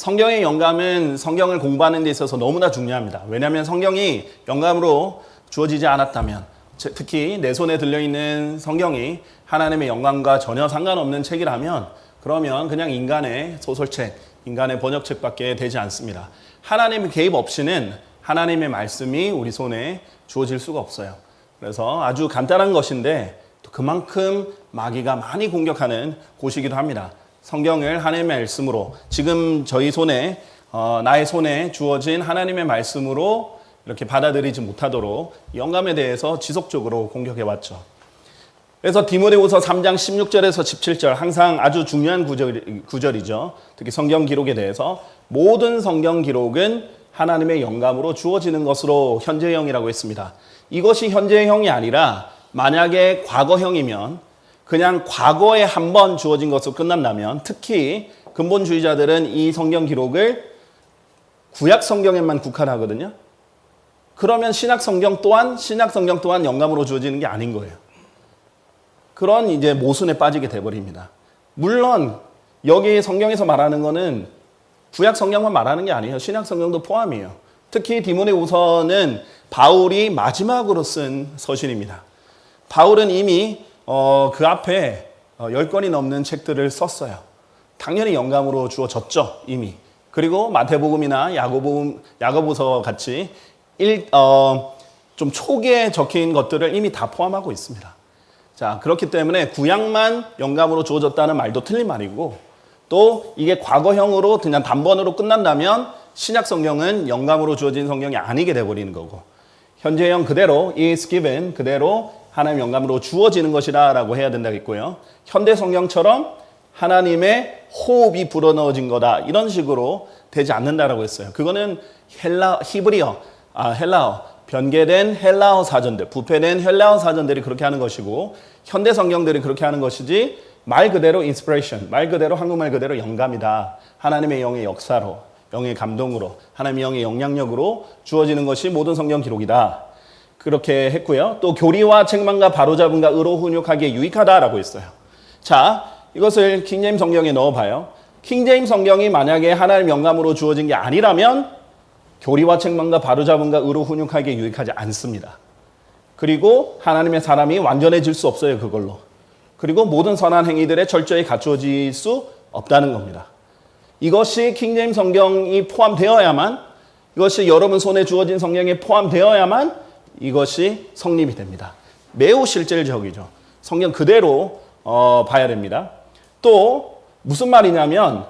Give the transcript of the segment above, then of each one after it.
성경의 영감은 성경을 공부하는 데 있어서 너무나 중요합니다. 왜냐하면 성경이 영감으로 주어지지 않았다면, 특히 내 손에 들려있는 성경이 하나님의 영감과 전혀 상관없는 책이라면 그러면 그냥 인간의 소설책, 인간의 번역책밖에 되지 않습니다. 하나님의 개입 없이는 하나님의 말씀이 우리 손에 주어질 수가 없어요. 그래서 아주 간단한 것인데 또 그만큼 마귀가 많이 공격하는 곳이기도 합니다. 성경을 하나님의 말씀으로, 지금 저희 손에 나의 손에 주어진 하나님의 말씀으로 이렇게 받아들이지 못하도록 영감에 대해서 지속적으로 공격해 왔죠. 그래서 디모데후서 3장 16절에서 17절 항상 아주 중요한 구절이죠. 특히 성경 기록에 대해서 모든 성경 기록은 하나님의 영감으로 주어지는 것으로 현재형이라고 했습니다. 이것이 현재형이 아니라 만약에 과거형이면, 그냥 과거에 한 번 주어진 것으로 끝난다면, 특히 근본주의자들은 이 성경 기록을 구약 성경에만 국한하거든요. 그러면 신약 성경 또한 영감으로 주어지는 게 아닌 거예요. 그런 이제 모순에 빠지게 돼버립니다. 물론 여기 성경에서 말하는 거는 구약 성경만 말하는 게 아니에요. 신약 성경도 포함이에요. 특히 디모데후서는 바울이 마지막으로 쓴 서신입니다. 바울은 이미 그 앞에 10권이 넘는 책들을 썼어요. 당연히 영감으로 주어졌죠, 이미. 그리고 마태복음이나 야고보서 같이 좀 초기에 적힌 것들을 이미 다 포함하고 있습니다. 자, 그렇기 때문에 구약만 영감으로 주어졌다는 말도 틀린 말이고, 또 이게 과거형으로 그냥 단번으로 끝난다면 신약 성경은 영감으로 주어진 성경이 아니게 돼버리는 거고, 현재형 그대로 is given 그대로 하나님 영감으로 주어지는 것이라고 해야 된다겠고요. 현대 성경처럼 하나님의 호흡이 불어넣어진 거다, 이런 식으로 되지 않는다라고 했어요. 그거는 헬라어, 변개된 헬라어 사전들, 부패된 헬라어 사전들이 그렇게 하는 것이고, 현대 성경들이 그렇게 하는 것이지, 말 그대로 inspiration, 말 그대로 한국말 그대로 영감이다. 하나님의 영의 역사로, 영의 감동으로, 하나님의 영의 영향력으로 주어지는 것이 모든 성경 기록이다. 그렇게 했고요. 또 교리와 책망과 바로잡음과 의로 훈육하기에 유익하다라고 했어요. 자, 이것을 킹제임 성경에 넣어봐요. 킹제임 성경이 만약에 하나님 영감으로 주어진 게 아니라면 교리와 책망과 바로잡음과 의로 훈육하기에 유익하지 않습니다. 그리고 하나님의 사람이 완전해질 수 없어요, 그걸로. 그리고 모든 선한 행위들에 철저히 갖추어질 수 없다는 겁니다. 이것이 킹제임 성경이 포함되어야만, 이것이 여러분 손에 주어진 성경에 포함되어야만 이것이 성립이 됩니다. 매우 실질적이죠. 성경 그대로 봐야 됩니다. 또 무슨 말이냐면,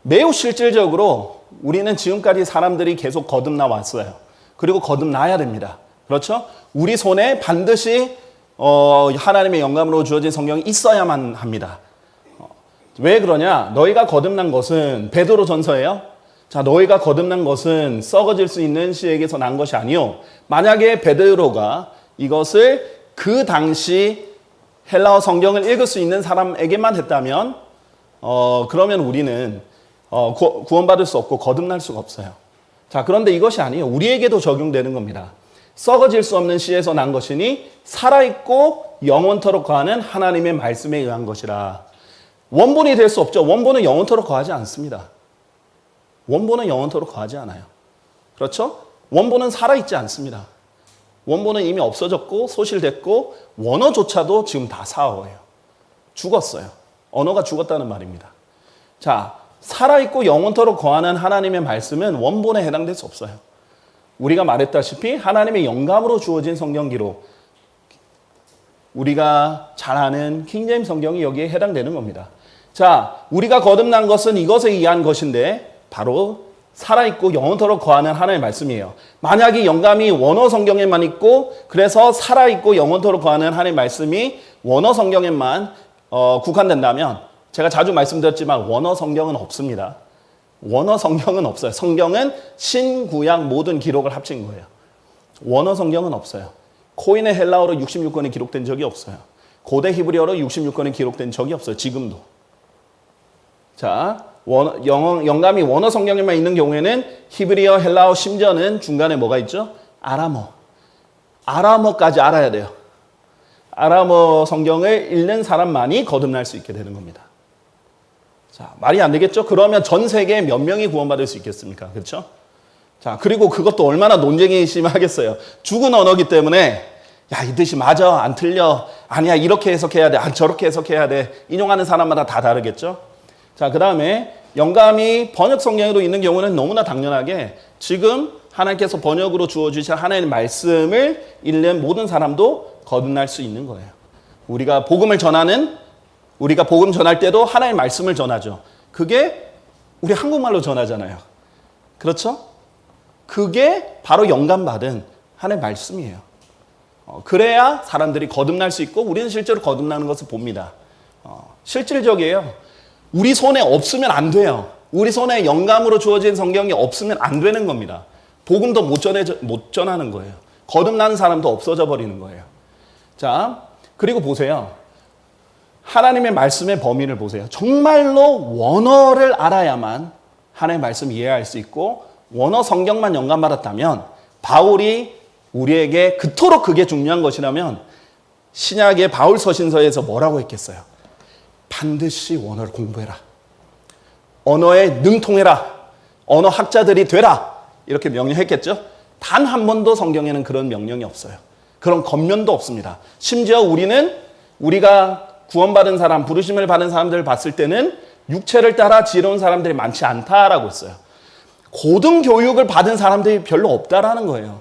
매우 실질적으로 우리는 지금까지 사람들이 계속 거듭나 왔어요. 그리고 거듭나야 됩니다. 그렇죠? 우리 손에 반드시 하나님의 영감으로 주어진 성경이 있어야만 합니다. 왜 그러냐? 너희가 거듭난 것은, 베드로 전서예요. 자, 너희가 거듭난 것은 썩어질 수 있는 씨에게서 난 것이 아니요, 만약에 베드로가 이것을 그 당시 헬라어 성경을 읽을 수 있는 사람에게만 했다면 그러면 우리는 구원받을 수 없고 거듭날 수가 없어요. 자, 그런데 이것이 아니에요. 우리에게도 적용되는 겁니다. 썩어질 수 없는 씨에서 난 것이니 살아있고 영원토록 거하는 하나님의 말씀에 의한 것이라. 원본이 될 수 없죠. 원본은 영원토록 거하지 않습니다. 원본은 영원토록 거하지 않아요. 그렇죠? 원본은 살아있지 않습니다. 원본은 이미 없어졌고 소실됐고 원어조차도 지금 다 사어예요. 죽었어요. 언어가 죽었다는 말입니다. 자, 살아있고 영원토록 거하는 하나님의 말씀은 원본에 해당될 수 없어요. 우리가 말했다시피 하나님의 영감으로 주어진 성경 기록, 우리가 잘 아는 킹제임 성경이 여기에 해당되는 겁니다. 자, 우리가 거듭난 것은 이것에 의한 것인데 바로 살아있고 영원토록 거하는 하나님의 말씀이에요. 만약에 영감이 원어 성경에만 있고, 그래서 살아있고 영원토록 거하는 하나님의 말씀이 원어 성경에만 국한된다면, 제가 자주 말씀드렸지만 원어 성경은 없습니다. 원어 성경은 없어요. 성경은 신구약 모든 기록을 합친 거예요. 원어 성경은 없어요. 코인의 헬라어로 66권이 기록된 적이 없어요. 고대 히브리어로 66권이 기록된 적이 없어요. 지금도. 자, 영감이 원어 성경에만 있는 경우에는 히브리어, 헬라어, 심지어는 중간에 뭐가 있죠? 아람어까지 알아야 돼요. 아람어 성경을 읽는 사람만이 거듭날 수 있게 되는 겁니다. 자, 말이 안 되겠죠? 그러면 전 세계에 몇 명이 구원받을 수 있겠습니까? 그렇죠? 자, 그리고 그것도 얼마나 논쟁이 심하겠어요. 죽은 언어기 때문에 야, 이 뜻이 맞아, 안 틀려. 아니야, 이렇게 해석해야 돼. 저렇게 해석해야 돼. 인용하는 사람마다 다 다르겠죠? 자, 그 다음에 영감이 번역 성경에도 있는 경우는 너무나 당연하게 지금 하나님께서 번역으로 주어주신 하나님의 말씀을 읽는 모든 사람도 거듭날 수 있는 거예요. 우리가 복음 전할 때도 하나님의 말씀을 전하죠. 그게 우리 한국말로 전하잖아요. 그렇죠? 그게 바로 영감받은 하나님의 말씀이에요. 그래야 사람들이 거듭날 수 있고 우리는 실제로 거듭나는 것을 봅니다. 실질적이에요. 우리 손에 없으면 안 돼요. 우리 손에 영감으로 주어진 성경이 없으면 안 되는 겁니다. 복음도 못 전하는 거예요. 거듭나는 사람도 없어져 버리는 거예요. 자, 그리고 보세요. 하나님의 말씀의 범위를 보세요. 정말로 원어를 알아야만 하나님의 말씀을 이해할 수 있고 원어 성경만 영감받았다면 바울이 우리에게 그토록 그게 중요한 것이라면 신약의 바울 서신서에서 뭐라고 했겠어요? 반드시 원어를 공부해라. 언어에 능통해라. 언어 학자들이 되라. 이렇게 명령했겠죠? 단 한 번도 성경에는 그런 명령이 없어요. 그런 겉면도 없습니다. 심지어 우리가 구원받은 사람, 부르심을 받은 사람들을 봤을 때는 육체를 따라 지혜로운 사람들이 많지 않다라고 했어요. 고등교육을 받은 사람들이 별로 없다라는 거예요.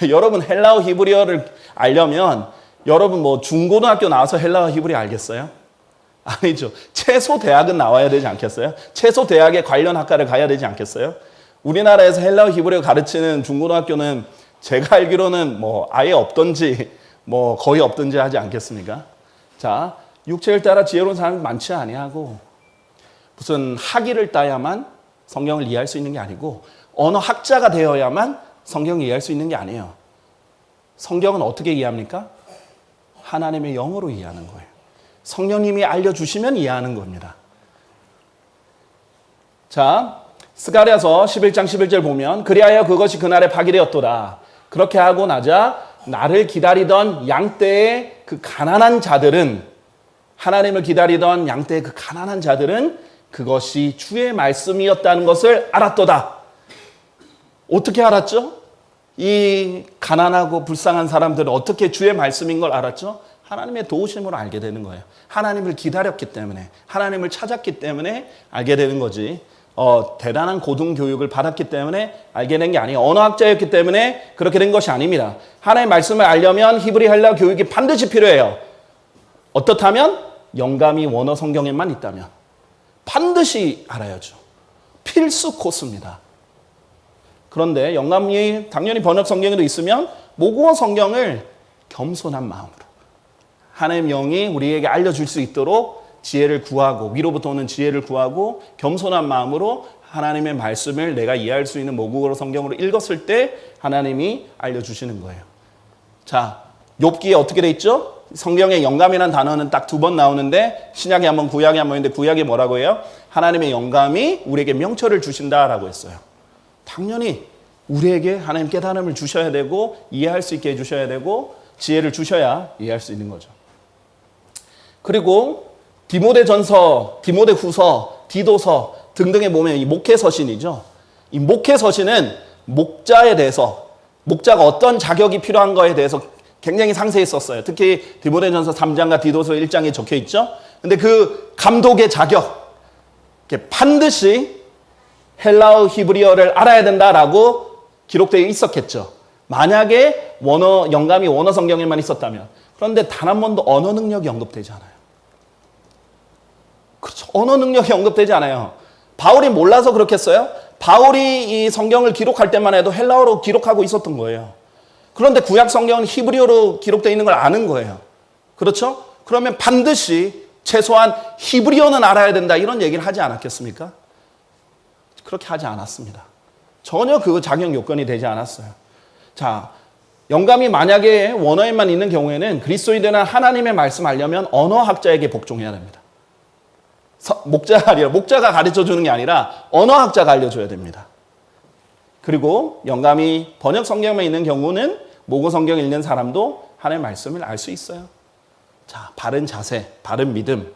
여러분 헬라어 히브리어를 알려면 여러분 뭐 중고등학교 나와서 헬라어 히브리어 알겠어요? 아니죠. 최소 대학은 나와야 되지 않겠어요? 최소 대학에 관련 학과를 가야 되지 않겠어요? 우리나라에서 헬라어 히브리어 가르치는 중고등학교는 제가 알기로는 뭐 아예 없던지 뭐 거의 없던지 하지 않겠습니까? 자, 육체를 따라 지혜로운 사람이 많지 아니하고 무슨 학위를 따야만 성경을 이해할 수 있는 게 아니고 언어 학자가 되어야만 성경을 이해할 수 있는 게 아니에요. 성경은 어떻게 이해합니까? 하나님의 영으로 이해하는 거예요. 성령님이 알려주시면 이해하는 겁니다. 자, 스가랴서 11장 11절 보면 그리하여 그것이 그날의 파기되었도다. 그렇게 하고 나자 나를 기다리던 양떼의 그 가난한 자들은 하나님을 기다리던 양떼의 그 가난한 자들은 그것이 주의 말씀이었다는 것을 알았도다. 어떻게 알았죠? 이 가난하고 불쌍한 사람들은 어떻게 주의 말씀인 걸 알았죠? 하나님의 도우심으로 알게 되는 거예요. 하나님을 기다렸기 때문에, 하나님을 찾았기 때문에 알게 되는 거지. 대단한 고등교육을 받았기 때문에 알게 된 게 아니에요. 언어학자였기 때문에 그렇게 된 것이 아닙니다. 하나님의 말씀을 알려면 히브리 헬라 교육이 반드시 필요해요. 어떻다면? 영감이 원어 성경에만 있다면. 반드시 알아야죠. 필수 코스입니다. 그런데 영감이 당연히 번역 성경에도 있으면 모국어 성경을 겸손한 마음으로 하나님 영이 우리에게 알려줄 수 있도록 지혜를 구하고 위로부터 오는 지혜를 구하고 겸손한 마음으로 하나님의 말씀을 내가 이해할 수 있는 모국어로 성경으로 읽었을 때 하나님이 알려주시는 거예요. 자, 욥기에 어떻게 돼 있죠? 성경에 영감이라는 단어는 딱 2번 나오는데 신약에 한 번, 구약에 한 번 있는데 구약에 뭐라고 해요? 하나님의 영감이 우리에게 명철을 주신다라고 했어요. 당연히 우리에게 하나님 깨달음을 주셔야 되고 이해할 수 있게 해주셔야 되고 지혜를 주셔야 이해할 수 있는 거죠. 그리고 디모데전서, 디모데후서, 디도서 등등에 보면 이 목회서신이죠. 이 목회서신은 목자에 대해서 목자가 어떤 자격이 필요한 거에 대해서 굉장히 상세히 썼어요. 특히 디모데전서 3장과 디도서 1장에 적혀 있죠. 근데 그 감독의 자격, 반드시 헬라어 히브리어를 알아야 된다라고 기록되어 있었겠죠. 만약에 영감이 원어 성경에만 있었다면. 그런데 단 한 번도 언어 능력이 언급되지 않아요. 그렇죠. 언어 능력이 언급되지 않아요. 바울이 몰라서 그렇겠어요? 바울이 이 성경을 기록할 때만 해도 헬라어로 기록하고 있었던 거예요. 그런데 구약 성경은 히브리어로 기록되어 있는 걸 아는 거예요. 그렇죠? 그러면 반드시 최소한 히브리어는 알아야 된다 이런 얘기를 하지 않았겠습니까? 그렇게 하지 않았습니다. 전혀 그 자격 요건이 되지 않았어요. 자, 영감이 만약에 원어에만 있는 경우에는 그리스도인들은 하나님의 말씀 알려면 언어학자에게 복종해야 됩니다. 목자가 가르쳐주는 게 아니라 언어학자가 알려줘야 됩니다. 그리고 영감이 번역 성경에 있는 경우는 모국 성경 읽는 사람도 하나님의 말씀을 알 수 있어요. 자, 바른 자세, 바른 믿음,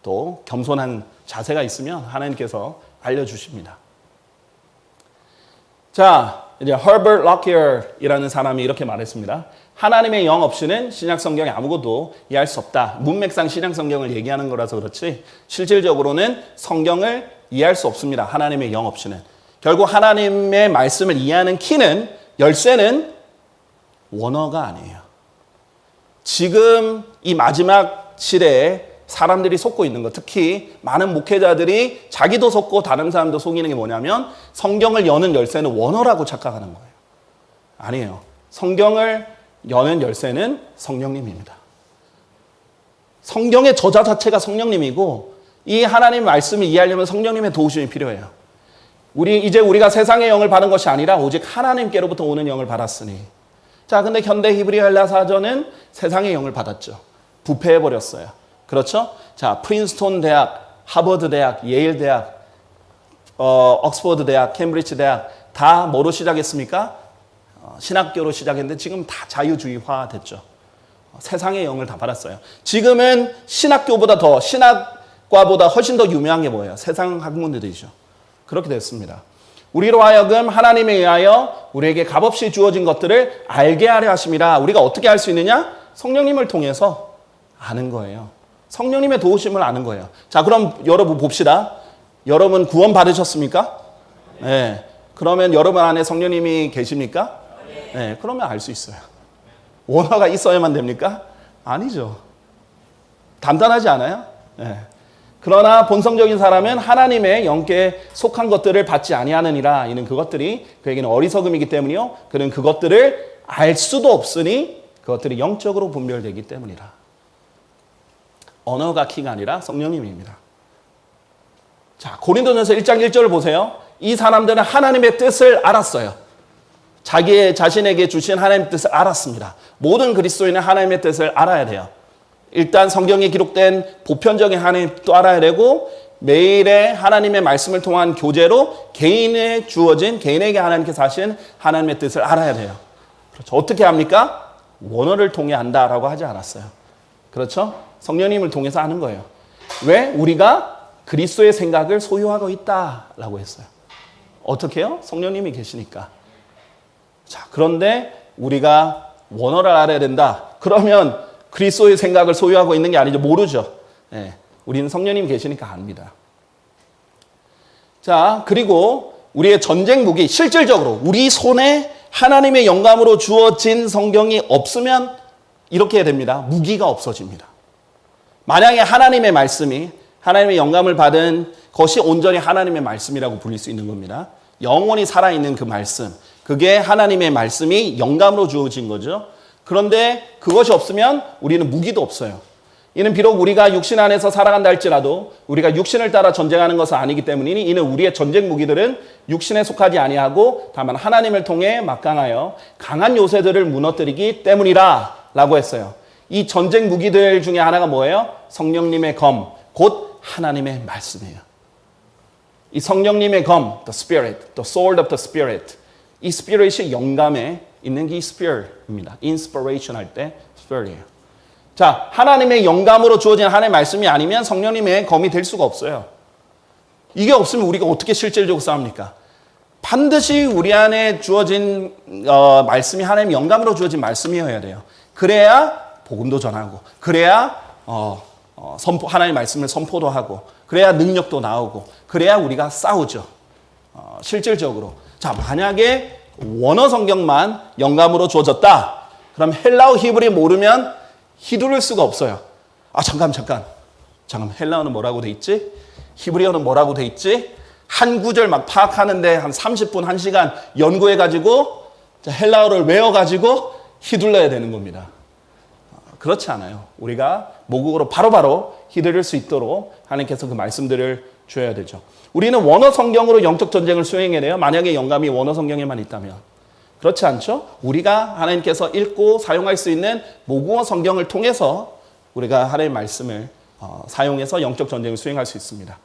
또 겸손한 자세가 있으면 하나님께서 알려주십니다. 자, 이제 Herbert Lockier이라는 사람이 이렇게 말했습니다. 하나님의 영 없이는 신약 성경에 아무것도 이해할 수 없다. 문맥상 신약 성경을 얘기하는 거라서 그렇지 실질적으로는 성경을 이해할 수 없습니다. 하나님의 영 없이는. 결국 하나님의 말씀을 이해하는 키는 열쇠는 원어가 아니에요. 지금 이 마지막 시대에 사람들이 속고 있는 것, 특히 많은 목회자들이 자기도 속고 다른 사람도 속이는 게 뭐냐면 성경을 여는 열쇠는 원어라고 착각하는 거예요. 아니에요. 성경을 여는 열쇠는 성령님입니다. 성경의 저자 자체가 성령님이고 이 하나님의 말씀을 이해하려면 성령님의 도우심이 필요해요. 이제 우리가 세상의 영을 받은 것이 아니라 오직 하나님께로부터 오는 영을 받았으니. 자, 근데 현대 히브리 헬라 사전은 세상의 영을 받았죠. 부패해버렸어요. 그렇죠? 자, 프린스톤 대학, 하버드 대학, 예일 대학, 옥스퍼드 대학, 캠브리지 대학 다 뭐로 시작했습니까? 신학교로 시작했는데 지금 다 자유주의화 됐죠. 세상의 영을 다 받았어요. 지금은 신학교보다 더, 신학과보다 훨씬 더 유명한 게 뭐예요? 세상 학문들이죠. 그렇게 됐습니다. 우리로 하여금 하나님에 의하여 우리에게 값없이 주어진 것들을 알게 하려 하심이라. 우리가 어떻게 알 수 있느냐? 성령님을 통해서 아는 거예요. 성령님의 도우심을 아는 거예요. 자, 그럼 여러분 봅시다. 여러분 구원 받으셨습니까? 네. 그러면 여러분 안에 성령님이 계십니까? 네. 그러면 알 수 있어요. 원어가 있어야만 됩니까? 아니죠. 단단하지 않아요? 네. 그러나 본성적인 사람은 하나님의 영께 속한 것들을 받지 아니하느니라. 이는 그것들이 그에게는 어리석음이기 때문이요. 그는 그것들을 알 수도 없으니 그것들이 영적으로 분별되기 때문이라. 언어가 키가 아니라 성령님입니다. 자, 고린도전서 1장 1절을 보세요. 이 사람들은 하나님의 뜻을 알았어요. 자신에게 주신 하나님의 뜻을 알았습니다. 모든 그리스도인은 하나님의 뜻을 알아야 돼요. 일단 성경에 기록된 보편적인 하나님의 뜻도 알아야 되고 매일의 하나님의 말씀을 통한 교제로 개인에 주어진, 개인에게 하나님께서 하신 하나님의 뜻을 알아야 돼요. 그렇죠. 어떻게 합니까? 원어를 통해 안다라고 하지 않았어요. 그렇죠? 성령님을 통해서 아는 거예요. 왜? 우리가 그리스도의 생각을 소유하고 있다라고 했어요. 어떻게 해요? 성령님이 계시니까. 자, 그런데 우리가 원어를 알아야 된다. 그러면 그리스도의 생각을 소유하고 있는 게 아니죠. 모르죠. 네, 우리는 성령님이 계시니까 압니다. 자, 그리고 우리의 전쟁 무기, 실질적으로 우리 손에 하나님의 영감으로 주어진 성경이 없으면 이렇게 됩니다. 무기가 없어집니다. 만약에 하나님의 말씀이, 하나님의 영감을 받은 것이 온전히 하나님의 말씀이라고 불릴 수 있는 겁니다. 영원히 살아있는 그 말씀, 그게 하나님의 말씀이 영감으로 주어진 거죠. 그런데 그것이 없으면 우리는 무기도 없어요. 이는 비록 우리가 육신 안에서 살아간다 할지라도 우리가 육신을 따라 전쟁하는 것은 아니기 때문이니 이는 우리의 전쟁 무기들은 육신에 속하지 아니하고 다만 하나님을 통해 막강하여 강한 요새들을 무너뜨리기 때문이라 라고 했어요. 이 전쟁 무기들 중에 하나가 뭐예요? 성령님의 검, 곧 하나님의 말씀이에요. 이 성령님의 검, the spirit, the sword of the spirit. 이 spirit이 영감에 있는 게 spirit입니다. inspiration 할 때 spirit이에요. 자, 하나님의 영감으로 주어진 하나님의 말씀이 아니면 성령님의 검이 될 수가 없어요. 이게 없으면 우리가 어떻게 실질적으로 싸웁니까? 반드시 우리 안에 주어진 말씀이 하나님의 영감으로 주어진 말씀이어야 돼요. 그래야 복음도 전하고, 그래야 하나님의 말씀을 선포도 하고, 그래야 능력도 나오고, 그래야 우리가 싸우죠. 실질적으로. 자, 만약에 원어 성경만 영감으로 주어졌다. 그럼 헬라어 히브리 모르면 휘두를 수가 없어요. 아, 잠깐. 헬라어는 뭐라고 돼 있지? 히브리어는 뭐라고 돼 있지? 한 구절 막 파악하는데 한 30분, 1시간 연구해가지고 헬라어를 외워가지고 휘둘러야 되는 겁니다. 그렇지 않아요. 우리가 모국어로 바로바로 휘두를 수 있도록 하나님께서 그 말씀들을 주어야 되죠. 우리는 원어 성경으로 영적 전쟁을 수행해야 돼요. 만약에 영감이 원어 성경에만 있다면. 그렇지 않죠? 우리가 하나님께서 읽고 사용할 수 있는 모국어 성경을 통해서 우리가 하나님의 말씀을 사용해서 영적 전쟁을 수행할 수 있습니다.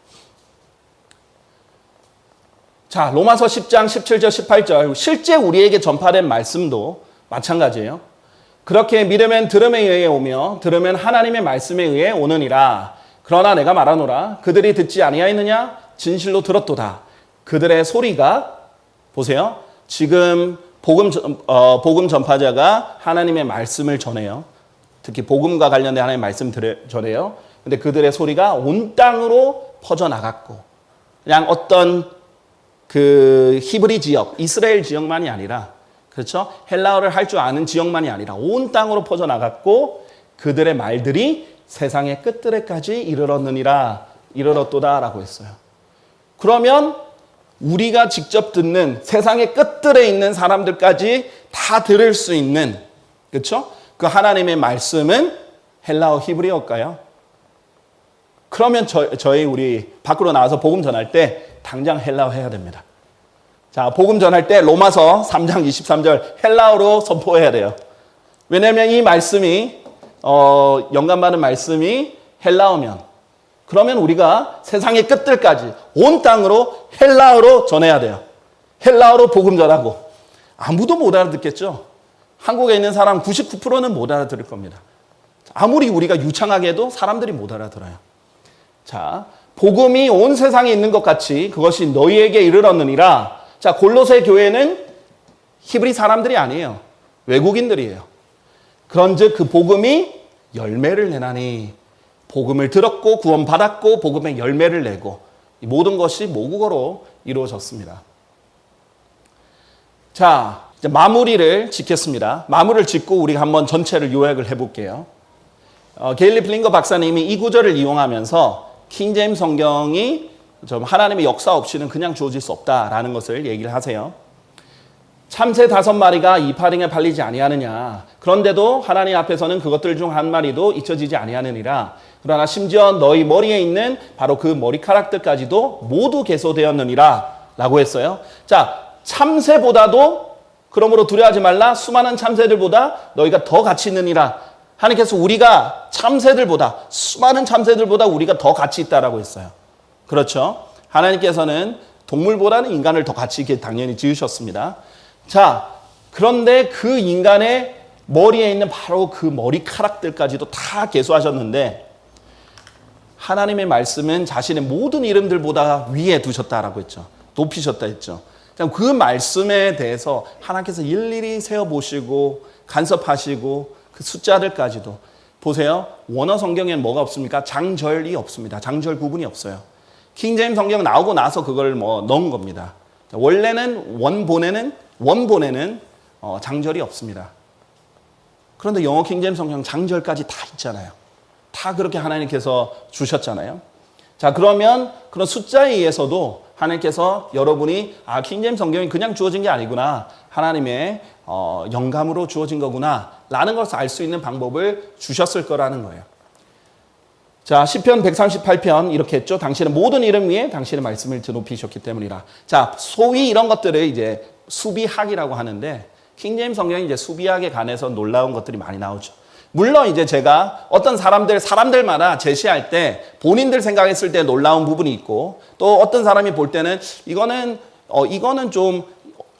자, 로마서 10장 17절 18절 실제 우리에게 전파된 말씀도 마찬가지예요. 그렇게 믿으면 들음에 의해 오며 들으면 하나님의 말씀에 의해 오느니라. 그러나 내가 말하노라 그들이 듣지 아니하였느냐 진실로 들었도다. 그들의 소리가 보세요. 지금 복음 전파자가 하나님의 말씀을 전해요. 특히 복음과 관련된 하나님의 말씀 전해요. 근데 그들의 소리가 온 땅으로 퍼져나갔고 그냥 어떤 그 히브리 지역, 이스라엘 지역만이 아니라 그렇죠? 헬라어를 할 줄 아는 지역만이 아니라 온 땅으로 퍼져나갔고 그들의 말들이 세상의 끝들에까지 이르렀도다라고 했어요. 그러면 우리가 직접 듣는 세상의 끝들에 있는 사람들까지 다 들을 수 있는 그렇죠? 그 하나님의 말씀은 헬라어 히브리어일까요? 그러면 우리 밖으로 나와서 복음 전할 때 당장 헬라어 해야 됩니다. 자, 복음 전할 때 로마서 3장 23절 헬라어로 선포해야 돼요. 왜냐하면 이 말씀이 영감받은 말씀이 헬라어면 그러면 우리가 세상의 끝들까지 온 땅으로 헬라어로 전해야 돼요. 헬라어로 복음 전하고 아무도 못 알아듣겠죠. 한국에 있는 사람 99%는 못 알아들을 겁니다. 아무리 우리가 유창하게 해도 사람들이 못 알아들어요. 자, 복음이 온 세상에 있는 것 같이 그것이 너희에게 이르렀느니라. 자, 골로새 교회는 히브리 사람들이 아니에요. 외국인들이에요. 그런즉 그 복음이 열매를 내나니 복음을 들었고 구원받았고 복음의 열매를 내고 이 모든 것이 모국어로 이루어졌습니다. 자, 이제 마무리를 짓겠습니다. 마무리를 짓고 우리가 한번 전체를 요약을 해볼게요. 게일리 플링거 박사님이 이 구절을 이용하면서 킹제임스 성경이 좀 하나님의 역사 없이는 그냥 주어질 수 없다라는 것을 얘기를 하세요. 참새 5마리가 이파링에 팔리지 아니하느냐. 그런데도 하나님 앞에서는 그것들 중 한 마리도 잊혀지지 아니하느니라. 그러나 심지어 너희 머리에 있는 바로 그 머리카락들까지도 모두 개소되었느니라 라고 했어요. 자, 참새보다도 그러므로 두려워하지 말라. 수많은 참새들보다 너희가 더 가치 있느니라. 하나님께서 우리가 참새들보다 수많은 참새들보다 우리가 더 가치 있다라고 했어요. 그렇죠? 하나님께서는 동물보다는 인간을 더 가치 있게 당연히 지으셨습니다. 자, 그런데 그 인간의 머리에 있는 바로 그 머리카락들까지도 다 계수하셨는데 하나님의 말씀은 자신의 모든 이름들보다 위에 두셨다라고 했죠. 높이셨다 했죠. 그 말씀에 대해서 하나님께서 일일이 세어보시고 간섭하시고 그 숫자들까지도 보세요. 원어 성경에는 뭐가 없습니까? 장절이 없습니다. 장절 구분이 없어요. 킹제임스 성경 나오고 나서 그걸 넣은 겁니다. 원래는 원본에는 장절이 없습니다. 그런데 영어 킹제임스 성경 장절까지 다 있잖아요. 다 그렇게 하나님께서 주셨잖아요. 자, 그러면 그런 숫자에 의해서도 하나님께서 여러분이 킹제임스 성경이 그냥 주어진 게 아니구나. 하나님의 영감으로 주어진 거구나. 라는 것을 알 수 있는 방법을 주셨을 거라는 거예요. 자, 시편 138편 이렇게 했죠. 당신의 모든 이름 위에 당신의 말씀을 드높이셨기 때문이라. 자, 소위 이런 것들을 이제 수비학이라고 하는데 킹제임스 성경이 이제 수비학에 관해서 놀라운 것들이 많이 나오죠. 물론 이제 제가 어떤 사람들마다 제시할 때 본인들 생각했을 때 놀라운 부분이 있고 또 어떤 사람이 볼 때는 이거는 좀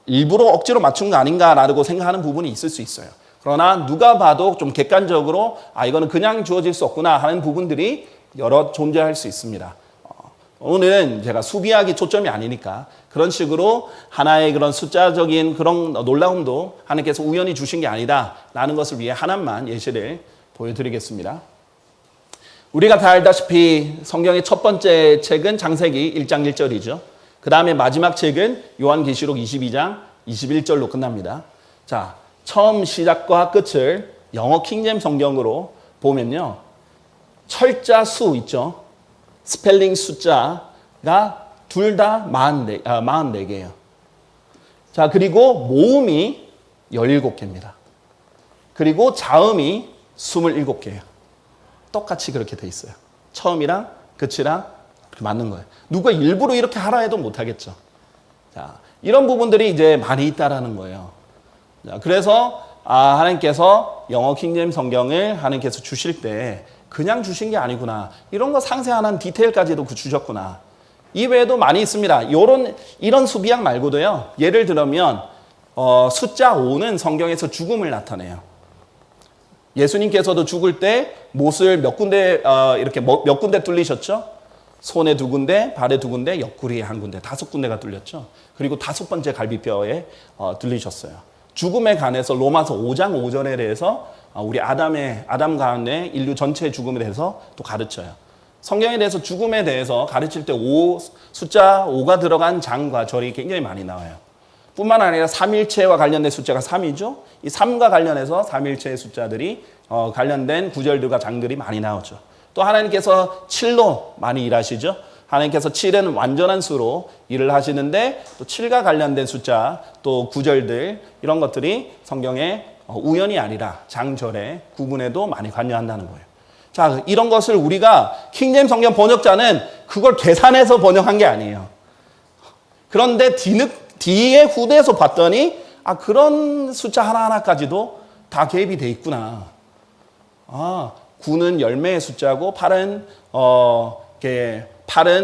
일부러 억지로 맞춘 거 아닌가라고 생각하는 부분이 있을 수 있어요. 그러나 누가 봐도 좀 객관적으로 이거는 그냥 주어질 수 없구나 하는 부분들이 여러 존재할 수 있습니다. 오늘은 제가 수비학이 초점이 아니니까 그런 식으로 하나의 그런 숫자적인 그런 놀라움도 하나님께서 우연히 주신 게 아니다라는 것을 위해 하나만 예시를 보여드리겠습니다. 우리가 다 알다시피 성경의 첫 번째 책은 창세기 1장 1절이죠. 그 다음에 마지막 책은 요한계시록 22장 21절로 끝납니다. 자, 처음 시작과 끝을 영어 킹제임스 성경으로 보면요. 철자 수 있죠. 스펠링 숫자가 둘 다 44개예요. 자, 그리고 모음이 17개입니다. 그리고 자음이 27개예요. 똑같이 그렇게 돼 있어요. 처음이랑 끝이랑 맞는 거예요. 누가 일부러 이렇게 하라 해도 못하겠죠. 자, 이런 부분들이 이제 많이 있다라는 거예요. 자, 그래서 하나님께서 영어 킹제임스 성경을 하나님께서 주실 때 그냥 주신 게 아니구나. 이런 거 상세한 디테일까지도 주셨구나. 이 외에도 많이 있습니다. 이런 수비학 말고도요. 예를 들면 숫자 5는 성경에서 죽음을 나타내요. 예수님께서도 죽을 때 못을 몇 군데 이렇게 몇 군데 뚫리셨죠? 손에 2군데, 발에 2군데, 옆구리에 1군데, 5군데가 뚫렸죠. 그리고 5번째 갈비뼈에 뚫리셨어요. 죽음에 관해서 로마서 5장 5절에 대해서 우리 아담 가운데 인류 전체의 죽음에 대해서 또 가르쳐요. 성경에 대해서 죽음에 대해서 가르칠 때 숫자 5가 들어간 장과 절이 굉장히 많이 나와요. 뿐만 아니라 삼일체와 관련된 숫자가 3이죠. 이 3과 관련해서 삼일체의 숫자들이 관련된 구절들과 장들이 많이 나오죠. 또 하나님께서 7로 많이 일하시죠. 하나님께서 7은 완전한 수로 일을 하시는데 또 7과 관련된 숫자 또 구절들 이런 것들이 성경에 우연이 아니라 장절의 구분에도 많이 관여한다는 거예요. 자, 이런 것을 우리가 킹제임스 성경 번역자는 그걸 계산해서 번역한 게 아니에요. 그런데 뒤에 후대에서 봤더니 그런 숫자 하나하나까지도 다 개입이 돼 있구나. 9는 열매의 숫자고 8은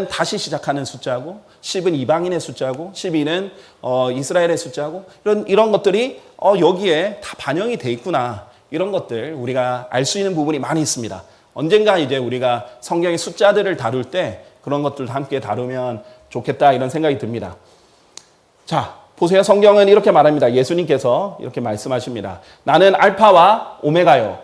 다시 시작하는 숫자고 10은 이방인의 숫자고 12는 이스라엘의 숫자고 이런 것들이 여기에 다 반영이 돼 있구나. 이런 것들 우리가 알 수 있는 부분이 많이 있습니다. 언젠가 이제 우리가 성경의 숫자들을 다룰 때 그런 것들도 함께 다루면 좋겠다 이런 생각이 듭니다. 자, 보세요. 성경은 이렇게 말합니다. 예수님께서 이렇게 말씀하십니다. 나는 알파와 오메가요.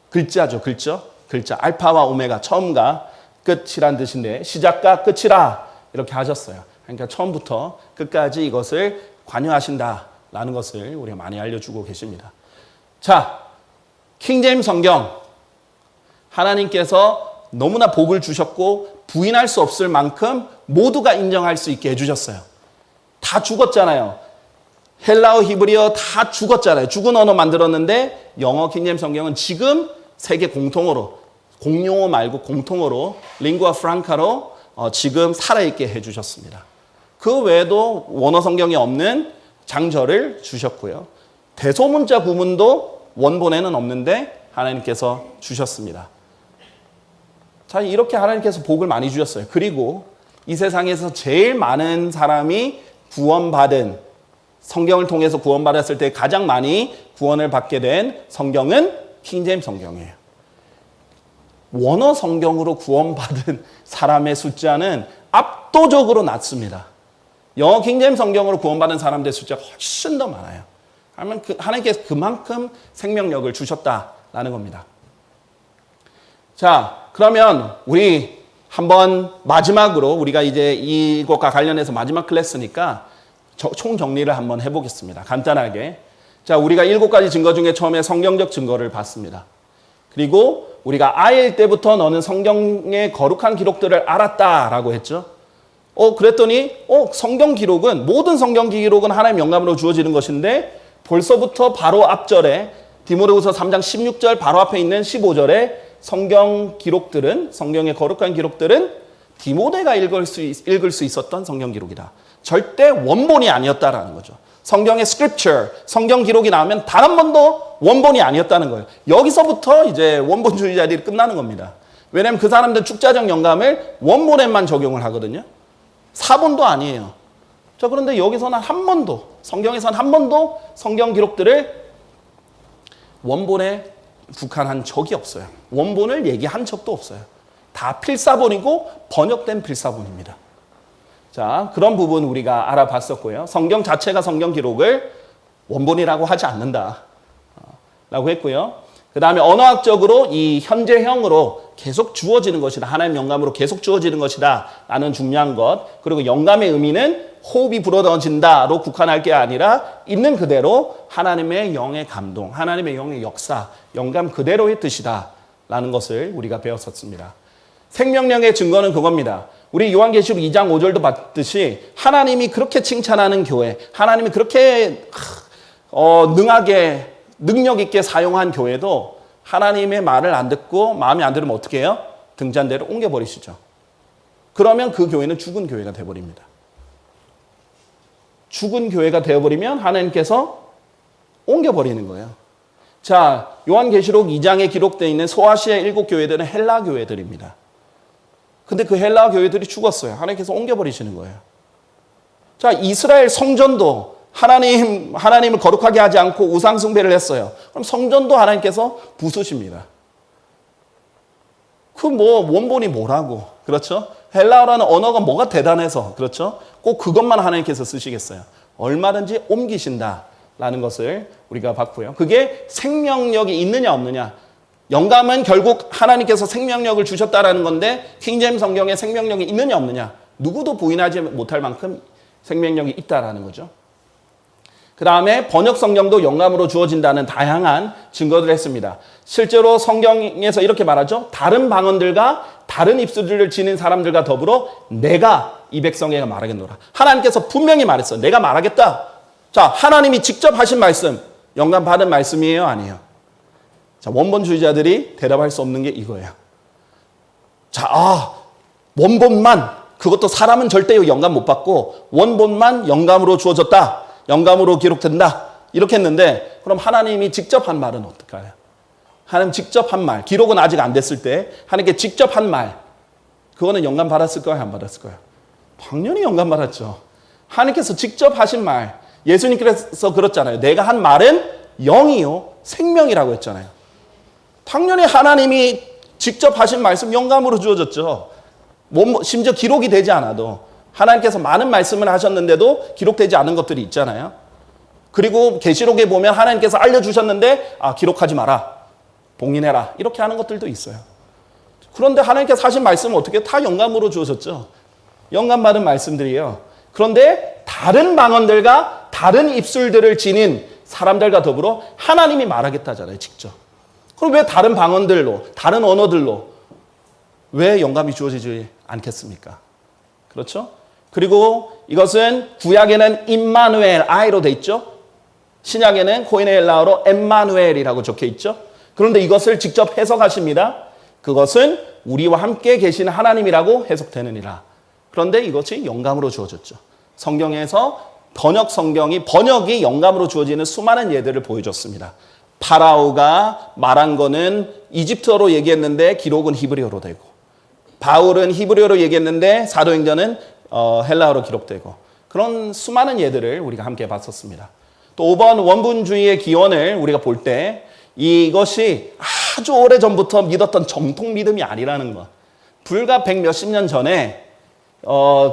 글자죠. 글자. 알파와 오메가. 처음과 끝이란 뜻인데 시작과 끝이라 이렇게 하셨어요. 그러니까 처음부터 끝까지 이것을 관여하신다라는 것을 우리가 많이 알려주고 계십니다. 자, 킹제임스 성경. 하나님께서 너무나 복을 주셨고 부인할 수 없을 만큼 모두가 인정할 수 있게 해주셨어요. 다 죽었잖아요. 헬라어, 히브리어 다 죽었잖아요. 죽은 언어 만들었는데 영어 킹제임스 성경은 지금 세계 공통어로 공용어 말고 공통어로 링구아 프랑카로 지금 살아있게 해주셨습니다. 그 외에도 원어 성경에 없는 장절을 주셨고요. 대소문자 구문도 원본에는 없는데 하나님께서 주셨습니다. 자, 이렇게 하나님께서 복을 많이 주셨어요. 그리고 이 세상에서 제일 많은 사람이 구원받은 성경을 통해서 구원받았을 때 가장 많이 구원을 받게 된 성경은 킹제임스 성경이에요. 원어 성경으로 구원받은 사람의 숫자는 압도적으로 낮습니다. 영어 킹제임스 성경으로 구원받은 사람들의 숫자가 훨씬 더 많아요. 하나님께서 그만큼 생명력을 주셨다라는 겁니다. 자, 그러면 우리 한번 마지막으로 우리가 이제 이것과 관련해서 마지막 클래스니까 총 정리를 한번 해보겠습니다. 간단하게. 자, 우리가 7가지 증거 중에 처음에 성경적 증거를 봤습니다. 그리고 우리가 아이일 때부터 너는 성경의 거룩한 기록들을 알았다라고 했죠. 그랬더니 성경 기록은 모든 성경 기록은 하나님의 영감으로 주어지는 것인데 벌써부터 바로 앞절에 디모데후서 3장 16절 바로 앞에 있는 15절에 성경 기록들은 성경의 거룩한 기록들은 디모데가 읽을 수 있었던 성경 기록이다. 절대 원본이 아니었다라는 거죠. 성경의 scripture, 성경 기록이 나오면 단 한 번도 원본이 아니었다는 거예요. 여기서부터 이제 원본주의자들이 끝나는 겁니다. 왜냐하면 그 사람들 축자적 영감을 원본에만 적용을 하거든요. 사본도 아니에요. 자, 그런데 여기서는 한 번도, 성경에서는 한 번도 성경 기록들을 원본에 국한한 적이 없어요. 원본을 얘기한 적도 없어요. 다 필사본이고 번역된 필사본입니다. 자, 그런 부분 우리가 알아봤었고요. 성경 자체가 성경 기록을 원본이라고 하지 않는다 라고 했고요. 그 다음에 언어학적으로 이 현재형으로 계속 주어지는 것이다. 하나님 영감으로 계속 주어지는 것이다 라는 중요한 것. 그리고 영감의 의미는 호흡이 불어넣어진다로 국한할 게 아니라 있는 그대로 하나님의 영의 감동, 하나님의 영의 역사, 영감 그대로의 뜻이다 라는 것을 우리가 배웠었습니다. 생명력의 증거는 그겁니다. 우리 요한계시록 2장 5절도 봤듯이 하나님이 그렇게 칭찬하는 교회, 하나님이 그렇게 능하게 능력 있게 사용한 교회도 하나님의 말을 안 듣고 마음에 안 들으면 어떻게 해요? 등잔대를 옮겨버리시죠. 그러면 그 교회는 죽은 교회가 되어버립니다. 죽은 교회가 되어버리면 하나님께서 옮겨버리는 거예요. 자, 요한계시록 2장에 기록되어 있는 소아시아 7교회들은 헬라 교회들입니다. 근데 그 헬라 교회들이 죽었어요. 하나님께서 옮겨버리시는 거예요. 자, 이스라엘 성전도 하나님을 거룩하게 하지 않고 우상 숭배를 했어요. 그럼 성전도 하나님께서 부수십니다. 그 원본이 뭐라고? 그렇죠? 헬라어라는 언어가 뭐가 대단해서, 그렇죠? 꼭 그것만 하나님께서 쓰시겠어요. 얼마든지 옮기신다라는 것을 우리가 봤고요. 그게 생명력이 있느냐 없느냐. 영감은 결국 하나님께서 생명력을 주셨다라는 건데 킹제임스 성경에 생명력이 있느냐 없느냐. 누구도 부인하지 못할 만큼 생명력이 있다라는 거죠. 그 다음에 번역 성경도 영감으로 주어진다는 다양한 증거들을 했습니다. 실제로 성경에서 이렇게 말하죠. 다른 방언들과 다른 입술들을 지닌 사람들과 더불어 내가 이 백성에게 말하겠노라. 하나님께서 분명히 말했어요. 내가 말하겠다. 자, 하나님이 직접 하신 말씀, 영감 받은 말씀이에요? 아니에요? 자, 원본주의자들이 대답할 수 없는 게 이거예요. 자, 원본만, 그것도 사람은 절대 영감 못 받고 원본만 영감으로 주어졌다. 영감으로 기록된다. 이렇게 했는데 그럼 하나님이 직접 한 말은 어떨까요? 하나님 직접 한 말, 기록은 아직 안 됐을 때 하나님께 직접 한 말, 그거는 영감 받았을까요? 안 받았을까요? 당연히 영감 받았죠. 하나님께서 직접 하신 말, 예수님께서 그렇잖아요. 내가 한 말은 영이요 생명이라고 했잖아요. 당연히 하나님이 직접 하신 말씀 영감으로 주어졌죠. 심지어 기록이 되지 않아도 하나님께서 많은 말씀을 하셨는데도 기록되지 않은 것들이 있잖아요. 그리고 계시록에 보면 하나님께서 알려주셨는데 기록하지 마라. 봉인해라. 이렇게 하는 것들도 있어요. 그런데 하나님께서 하신 말씀은 어떻게 다 영감으로 주어졌죠. 영감 받은 말씀들이에요. 그런데 다른 방언들과 다른 입술들을 지닌 사람들과 더불어 하나님이 말하겠다잖아요. 직접. 그럼 왜 다른 방언들로, 다른 언어들로 왜 영감이 주어지지 않겠습니까? 그렇죠? 그리고 이것은 구약에는 임마누엘, I로 돼 있죠. 신약에는 코인의 헬라어로 엠마누엘이라고 적혀 있죠. 그런데 이것을 직접 해석하십니다. 그것은 우리와 함께 계시는 하나님이라고 해석되느니라. 그런데 이것이 영감으로 주어졌죠. 성경에서 번역이 영감으로 주어지는 수많은 예들을 보여줬습니다. 파라오가 말한 거는 이집트어로 얘기했는데 기록은 히브리어로 되고, 바울은 히브리어로 얘기했는데 사도행전은 헬라어로 기록되고, 그런 수많은 예들을 우리가 함께 봤었습니다. 또 5번 원본주의의 기원을 우리가 볼 때 이것이 아주 오래전부터 믿었던 정통 믿음이 아니라는 것. 불과 100 몇십 년 전에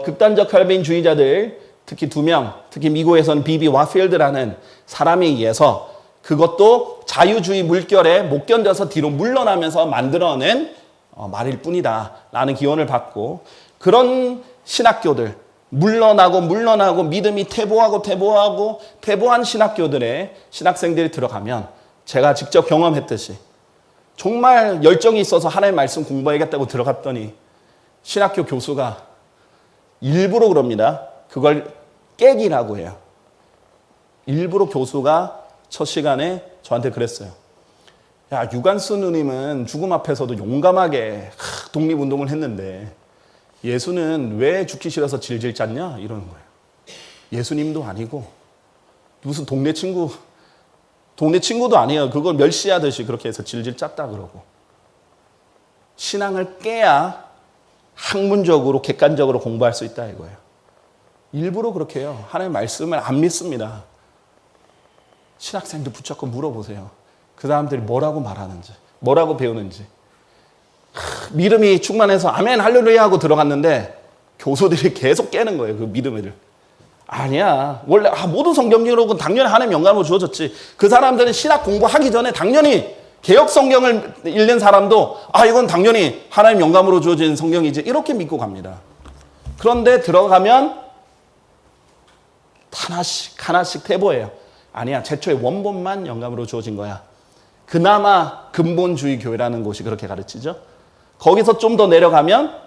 극단적 칼빈주의자들, 특히 2명, 특히 미국에서는 비비 와필드라는 사람에 의해서 그것도 자유주의 물결에 못 견뎌서 뒤로 물러나면서 만들어낸 말일 뿐이다 라는 기원을 받고, 그런 신학교들, 물러나고 믿음이 퇴보한 신학교들의 신학생들이 들어가면 제가 직접 경험했듯이 정말 열정이 있어서 하나님의 말씀 공부해야겠다고 들어갔더니 신학교 교수가 일부러 그럽니다. 그걸 깨기라고 해요. 일부러 교수가 첫 시간에 저한테 그랬어요. 야, 유관수 누님은 죽음 앞에서도 용감하게 독립운동을 했는데 예수는 왜 죽기 싫어서 질질 짰냐? 이러는 거예요. 예수님도 아니고 무슨 동네 친구도 아니에요. 그걸 멸시하듯이 그렇게 해서 질질 짰다 그러고. 신앙을 깨야 학문적으로 객관적으로 공부할 수 있다 이거예요. 일부러 그렇게 해요. 하나님의 말씀을 안 믿습니다. 신학생들 붙잡고 물어보세요. 그 사람들이 뭐라고 말하는지, 뭐라고 배우는지. 믿음이 충만해서 아멘 할렐루야 하고 들어갔는데 교수들이 계속 깨는 거예요. 그 믿음을. 아니야. 원래 모든 성경 기록은 당연히 하나님 영감으로 주어졌지. 그 사람들은 신학 공부하기 전에 당연히 개역 성경을 읽는 사람도 이건 당연히 하나님 영감으로 주어진 성경이지 이렇게 믿고 갑니다. 그런데 들어가면 하나씩 퇴보해요. 아니야. 최초의 원본만 영감으로 주어진 거야. 그나마 근본주의 교회라는 곳이 그렇게 가르치죠. 거기서 좀 더 내려가면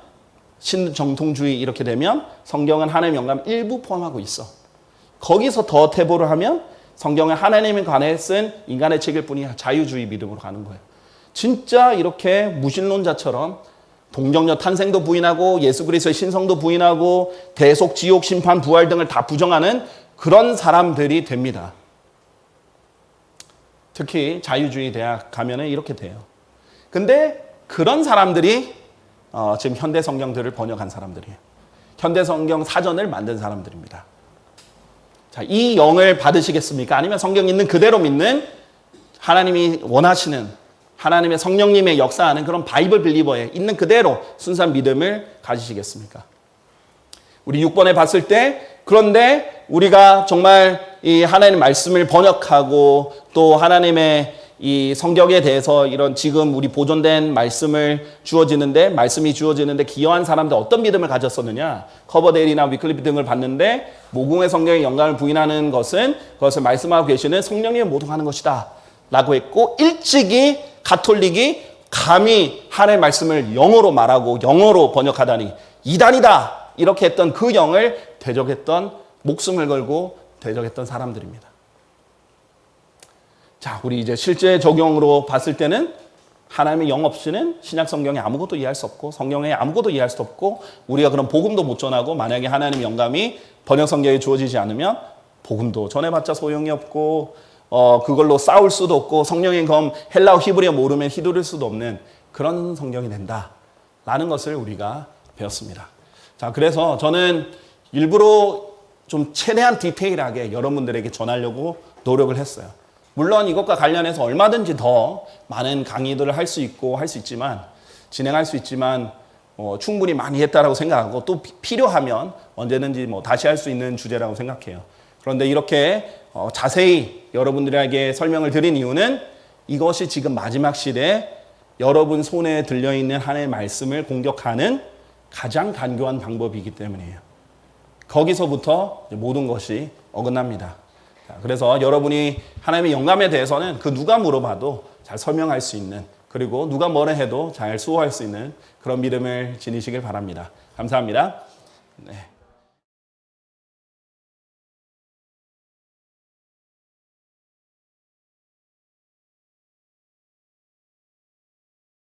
신정통주의 이렇게 되면 성경은 하나님 영감 일부 포함하고 있어. 거기서 더 퇴보를 하면 성경은 하나님에 관해 쓴 인간의 책일 뿐이야. 자유주의 믿음으로 가는 거예요. 진짜 이렇게 무신론자처럼 동정녀 탄생도 부인하고 예수 그리스도의 신성도 부인하고 대속, 지옥, 심판, 부활 등을 다 부정하는 그런 사람들이 됩니다. 특히 자유주의 대학 가면은 이렇게 돼요. 근데 그런 사람들이 지금 현대 성경들을 번역한 사람들이에요. 현대 성경 사전을 만든 사람들입니다. 자, 이 영을 받으시겠습니까? 아니면 성경 있는 그대로 믿는 하나님이 원하시는 하나님의 성령님의 역사하는 그런 바이블 빌리버에 있는 그대로 순수한 믿음을 가지시겠습니까? 우리 6번에 봤을 때 그런데 우리가 정말 이 하나님의 말씀을 번역하고 또 하나님의 이 성경에 대해서 이런 지금 우리 보존된 말씀이 주어지는데 기여한 사람들 어떤 믿음을 가졌었느냐? 커버데일이나 위클리프 등을 봤는데 모공의 성경의 영감을 부인하는 것은 그것을 말씀하고 계시는 성령님이 모독하는 것이다 라고 했고, 일찍이 가톨릭이 감히 하나님의 말씀을 영어로 말하고 영어로 번역하다니 이단이다 이렇게 했던 그 영을 대적했던, 목숨을 걸고 대적했던 사람들입니다. 자, 우리 이제 실제 적용으로 봤을 때는 하나님의 영 없이는 신약 성경에 아무것도 이해할 수 없고 성경에 아무것도 이해할 수 없고 우리가 그런 복음도 못 전하고, 만약에 하나님의 영감이 번역 성경에 주어지지 않으면 복음도 전해봤자 소용이 없고 그걸로 싸울 수도 없고 성령의 검 헬라어 히브리어 모르면 휘두를 수도 없는 그런 성경이 된다라는 것을 우리가 배웠습니다. 자, 그래서 저는 일부러 좀 최대한 디테일하게 여러분들에게 전하려고 노력을 했어요. 물론 이것과 관련해서 얼마든지 더 많은 강의들을 할 수 있고 할 수 있지만, 진행할 수 있지만 충분히 많이 했다라고 생각하고 또 필요하면 언제든지 다시 할 수 있는 주제라고 생각해요. 그런데 이렇게 자세히 여러분들에게 설명을 드린 이유는 이것이 지금 마지막 시대에 여러분 손에 들려있는 하나님의 말씀을 공격하는 가장 간교한 방법이기 때문이에요. 거기서부터 모든 것이 어긋납니다. 그래서 여러분이 하나님의 영감에 대해서는 그 누가 물어봐도 잘 설명할 수 있는, 그리고 누가 뭐라 해도 잘 수호할 수 있는 그런 믿음을 지니시길 바랍니다. 감사합니다. 네.